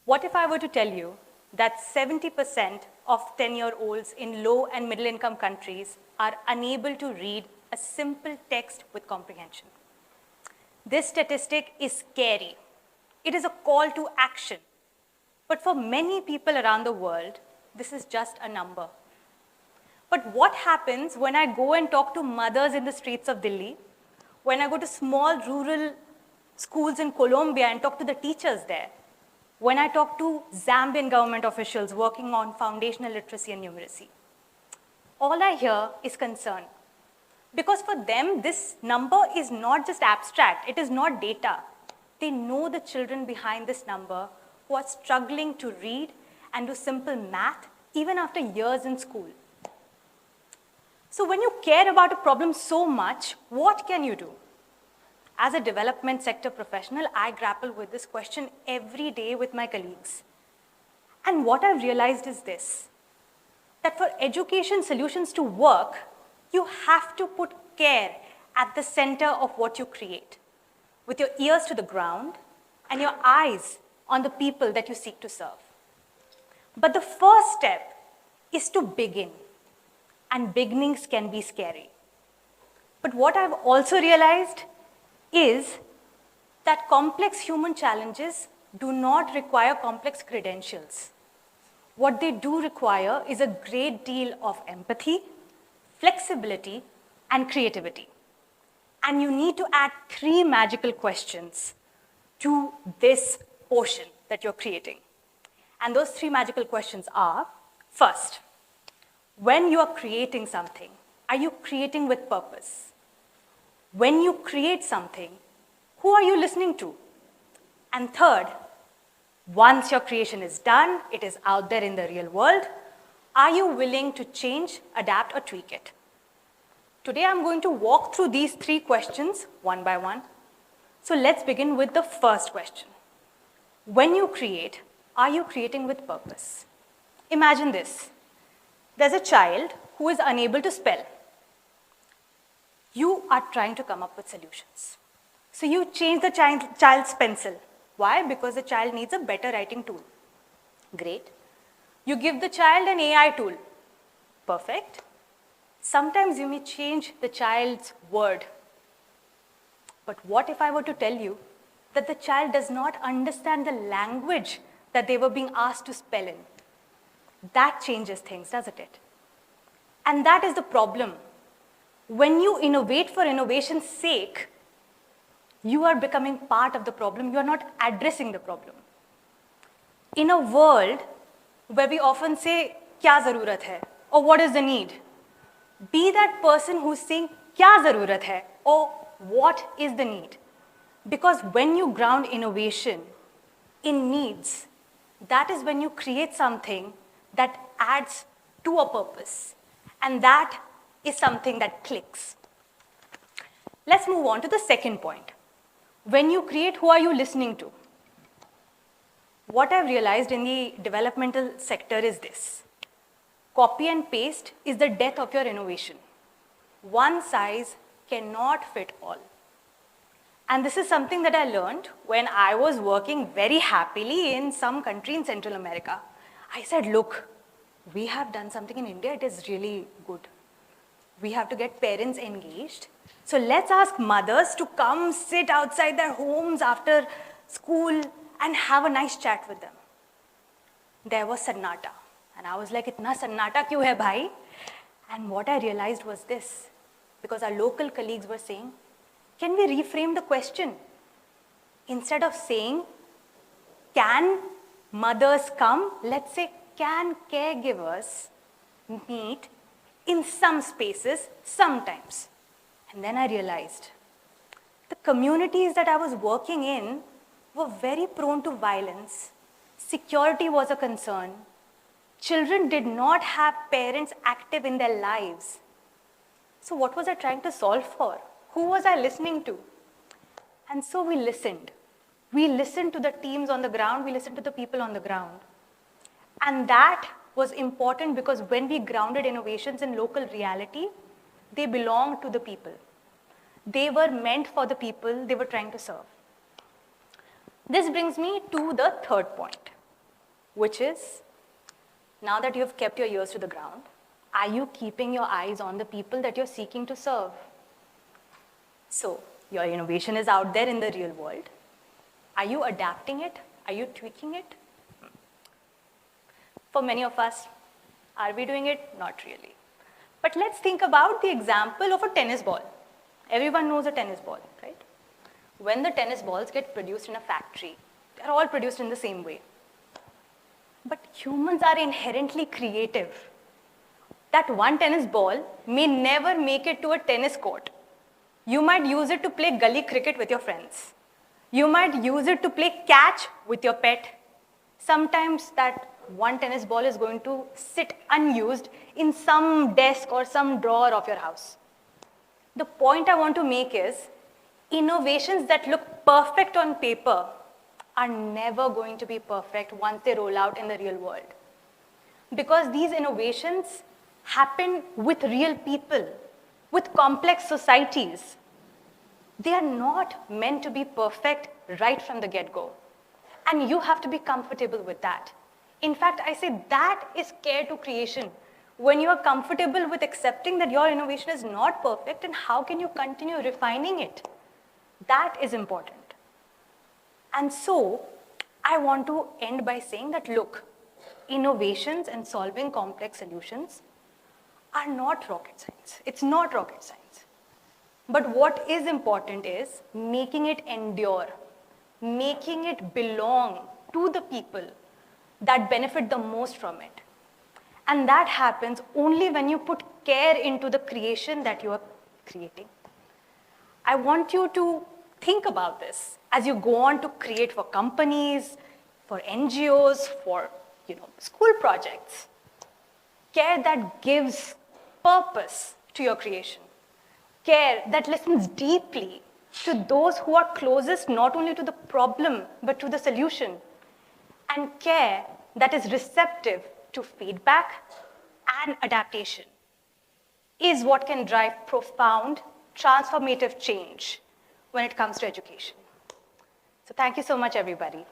What if I were to tell you that 70% of 10-year-olds in low and middle income countries are unable to read a simple text with comprehension? This statistic is scary. It is a call to action. But for many people around the world, this is just a number. But what happens when I go and talk to mothers in the streets of Delhi, when I go to small rural schools in Colombia and talk to the teachers there, when I talk to Zambian government officials working on foundational literacy and numeracy? All I hear is concern. Because for them, this number is not just abstract, it is not data. They know the children behind this number who are struggling to read and do simple math even after years in school. So when you care about a problem so much, what can you do? As a development sector professional, I grapple with this question every day with my colleagues. And what I've realized is this, that for education solutions to work, you have to put care at the center of what you create, with your ears to the ground and your eyes on the people that you seek to serve. But the first step is to begin, and beginnings can be scary. But what I've also realized is that complex human challenges do not require complex credentials. What they do require is a great deal of empathy, flexibility, and creativity. And you need to add 3 magical questions to this portion that you're creating. And those 3 magical questions are, first, when you are creating something, are you creating with purpose? When you create something, who are you listening to? And third, once your creation is done, it is out there in the real world, are you willing to change, adapt, or tweak it? Today, I'm going to walk through these 3 questions one by one. So let's begin with the first question. When you create, are you creating with purpose? Imagine this. There's a child who is unable to spell. You are trying to come up with solutions. So you change the child's pencil. Why? Because the child needs a better writing tool. Great. You give the child an AI tool. Perfect. Sometimes you may change the child's word. But what if I were to tell you that the child does not understand the language that they were being asked to spell in? That changes things, doesn't it? And that is the problem. When you innovate for innovation's sake, you are becoming part of the problem. You are not addressing the problem. In a world where we often say, kya zarurat hai? Or what is the need? Be that person who's saying, kya zarurat hai? Or what is the need? Because when you ground innovation in needs, that is when you create something that adds to a purpose. And that is something that clicks. Let's move on to the second point. When you create, who are you listening to? What I've realized in the developmental sector is this. Copy and paste is the death of your innovation. One size cannot fit all. And this is something that I learned when I was working very happily in some country in Central America. I said, look, we have done something in India, it is really good. We have to get parents engaged. So let's ask mothers to come sit outside their homes after school and have a nice chat with them. There was sannata. And I was like, itna sannata kyun hai bhai? And what I realized was this, because our local colleagues were saying, can we reframe the question? Instead of saying, can mothers come? Let's say, can caregivers meet in some spaces sometimes? And then I realized the communities that I was working in were very prone to violence. Security was a concern. Children did not have parents active in their lives. So what was I trying to solve for? Who was I listening to? And so we listened. We listened to the teams on the ground. We listened to the people on the ground. And that was important because when we grounded innovations in local reality, they belonged to the people. They were meant for the people they were trying to serve. This brings me to the third point, which is, now that you've kept your ears to the ground, are you keeping your eyes on the people that you're seeking to serve? So, your innovation is out there in the real world. Are you adapting it? Are you tweaking it? For many of us, are we doing it? Not really. But let's think about the example of a tennis ball. Everyone knows a tennis ball, right? When the tennis balls get produced in a factory, they're all produced in the same way. But humans are inherently creative. That one tennis ball may never make it to a tennis court. You might use it to play gully cricket with your friends. You might use it to play catch with your pet. Sometimes that one tennis ball is going to sit unused in some desk or some drawer of your house. The point I want to make is, innovations that look perfect on paper are never going to be perfect once they roll out in the real world. Because these innovations happen with real people, with complex societies. They are not meant to be perfect right from the get-go. And you have to be comfortable with that. In fact, I say that is care to creation. When you are comfortable with accepting that your innovation is not perfect, and how can you continue refining it? That is important. And so, I want to end by saying that, look, innovations and solving complex solutions are not rocket science. It's not rocket science. But what is important is making it endure, making it belong to the people that benefit the most from it. And that happens only when you put care into the creation that you are creating. I want you to think about this as you go on to create for companies, for NGOs, for school projects. Care that gives purpose to your creation. Care that listens deeply to those who are closest not only to the problem but to the solution. And care that is receptive to feedback and adaptation is what can drive profound, transformative change when it comes to education. So thank you so much, everybody.